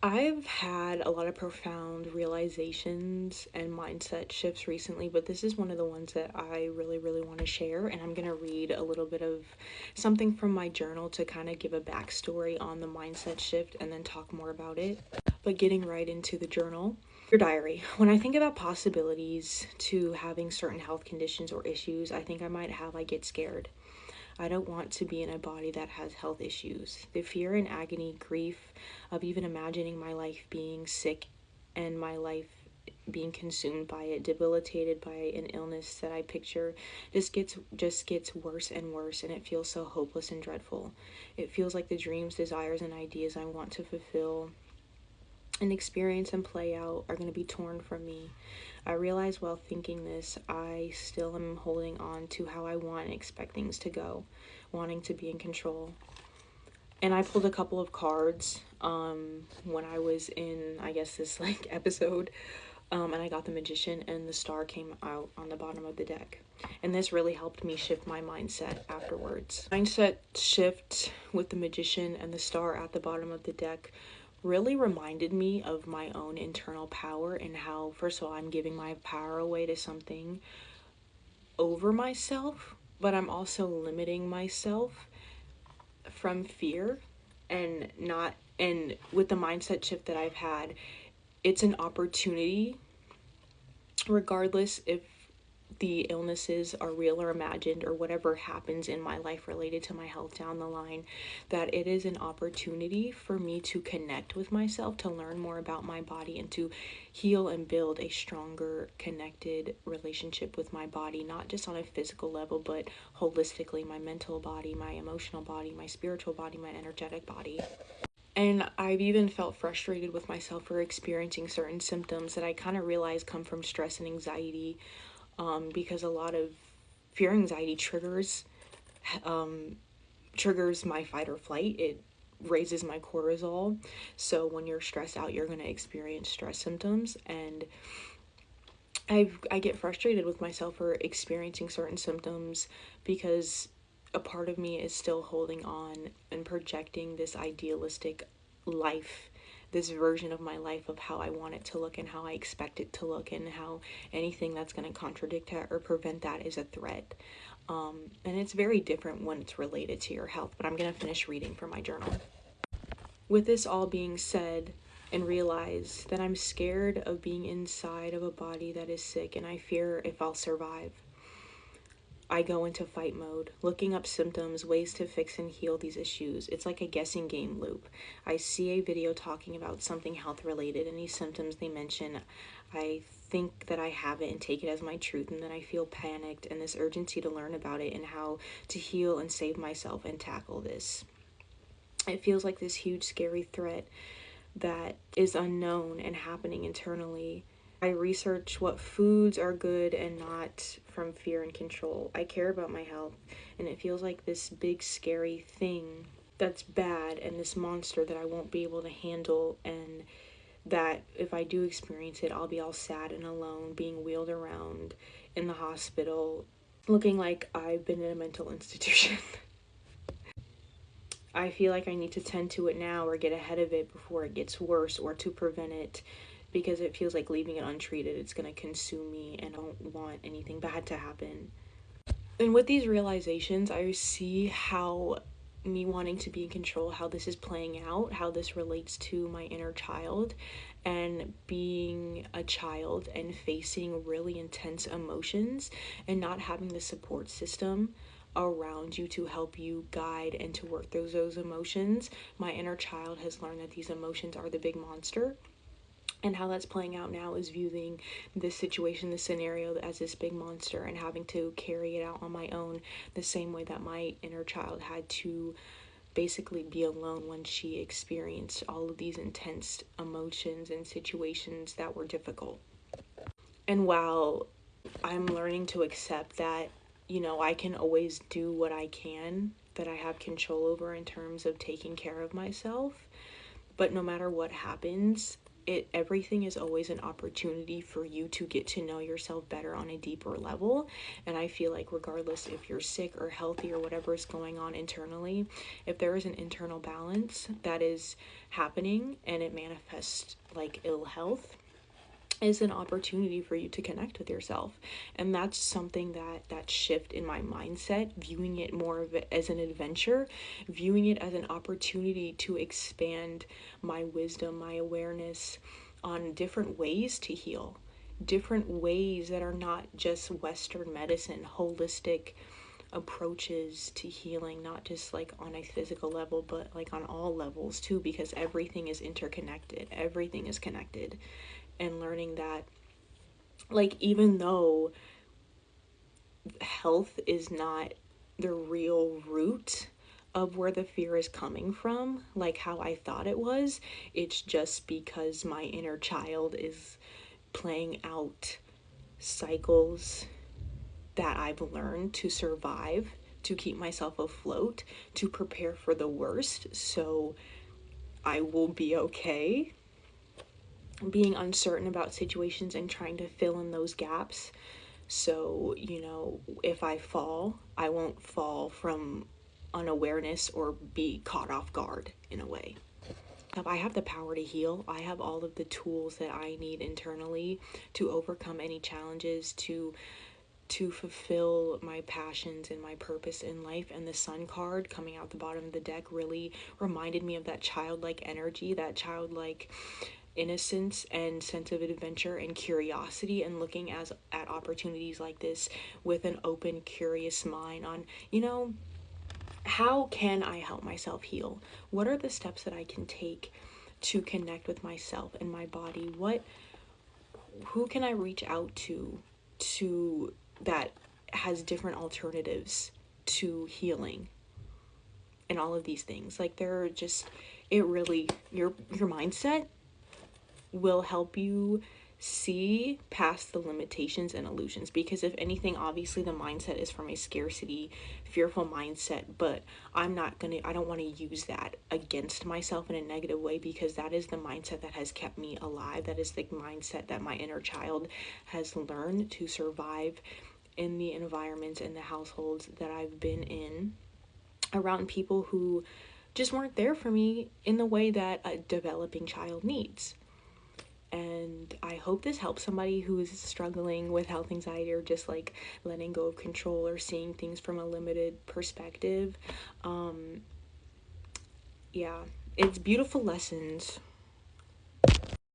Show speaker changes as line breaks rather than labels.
I've had a lot of profound realizations and mindset shifts recently, but this is one of the ones that I really, really want to share. And I'm going to read a little bit of something from my journal to kind of give a backstory on the mindset shift and then talk more about it. But getting right into the journal. Your diary. When I think about possibilities to having certain health conditions or issues I get scared. I don't want to be in a body that has health issues. The fear and agony, grief of even imagining my life being sick and my life being consumed by it, debilitated by an illness that I picture, just gets worse and worse, and it feels so hopeless and dreadful. It feels like the dreams, desires, and ideas I want to fulfill and experience and play out are going to be torn from me. I realize while thinking this, I still am holding on to how I want and expect things to go, wanting to be in control. And I pulled a couple of cards when I was in, I guess, this like episode. And I got the Magician, and the star came out on the bottom of the deck. And this really helped me shift my mindset afterwards. Mindset shift with the Magician and the star at the bottom of the deck really reminded me of my own internal power and how, first of all, I'm giving my power away to something over myself, but I'm also limiting myself from fear and not. And with the mindset shift that I've had, it's an opportunity, regardless if the illnesses are real or imagined or whatever happens in my life related to my health down the line, that it is an opportunity for me to connect with myself, to learn more about my body, and to heal and build a stronger connected relationship with my body, not just on a physical level, but holistically, my mental body, my emotional body, my spiritual body, my energetic body. And I've even felt frustrated with myself for experiencing certain symptoms that I kind of realize come from stress and anxiety, because a lot of fear anxiety triggers my fight or flight. It raises my cortisol. So when you're stressed out, you're going to experience stress symptoms. And I get frustrated with myself for experiencing certain symptoms because a part of me is still holding on and projecting this idealistic life, this version of my life of how I want it to look and how I expect it to look, and how anything that's going to contradict that or prevent that is a threat. And it's very different when it's related to your health, but I'm going to finish reading from my journal. With this all being said, and realize that I'm scared of being inside of a body that is sick, and I fear if I'll survive. I go into fight mode, looking up symptoms, ways to fix and heal these issues. It's like a guessing game loop. I see a video talking about something health related, and these symptoms they mention, I think that I have it and take it as my truth, and then I feel panicked and this urgency to learn about it and how to heal and save myself and tackle this. It feels like this huge scary threat that is unknown and happening internally. I research what foods are good and not from fear and control. I care about my health, and it feels like this big scary thing that's bad and this monster that I won't be able to handle, and that if I do experience it, I'll be all sad and alone, being wheeled around in the hospital, looking like I've been in a mental institution. I feel like I need to tend to it now or get ahead of it before it gets worse, or to prevent it, because it feels like leaving it untreated, it's going to consume me, and I don't want anything bad to happen. And with these realizations, I see how me wanting to be in control, how this is playing out, how this relates to my inner child, and being a child and facing really intense emotions and not having the support system around you to help you guide and to work through those emotions. My inner child has learned that these emotions are the big monster, and how that's playing out now is viewing this situation, this scenario, as this big monster, and having to carry it out on my own, the same way that my inner child had to basically be alone when she experienced all of these intense emotions and situations that were difficult. And while I'm learning to accept that, I can always do what I can, that I have control over in terms of taking care of myself, but no matter what happens, everything is always an opportunity for you to get to know yourself better on a deeper level. And I feel like regardless if you're sick or healthy or whatever is going on internally, if there is an internal balance that is happening and it manifests like ill health, is an opportunity for you to connect with yourself. And that's something that shift in my mindset, viewing it more of it as an adventure, viewing it as an opportunity to expand my wisdom, my awareness on different ways to heal, different ways that are not just Western medicine, holistic approaches to healing, not just like on a physical level, but like on all levels too, because everything is interconnected, everything is connected. And learning that, like, even though health is not the real root of where the fear is coming from, like how I thought it was, it's just because my inner child is playing out cycles that I've learned to survive, to keep myself afloat, to prepare for the worst so I will be okay. Being uncertain about situations and trying to fill in those gaps. So, if I fall, I won't fall from unawareness or be caught off guard in a way. I have the power to heal. I have all of the tools that I need internally to overcome any challenges, to fulfill my passions and my purpose in life. And the Sun card coming out the bottom of the deck really reminded me of that childlike energy, that childlike innocence and sense of adventure and curiosity, and looking at opportunities like this with an open, curious mind on, how can I help myself heal? What are the steps that I can take to connect with myself and my body? Who can I reach out to that has different alternatives to healing and all of these things? Like, they're just, it really, your mindset will help you see past the limitations and illusions, because if anything, obviously the mindset is from a scarcity, fearful mindset, but I don't want to use that against myself in a negative way, because that is the mindset that has kept me alive. That is the mindset that my inner child has learned to survive in the environments and the households that I've been in, around people who just weren't there for me in the way that a developing child needs. And I hope this helps somebody who is struggling with health anxiety, or just like letting go of control, or seeing things from a limited perspective. Yeah, it's beautiful lessons.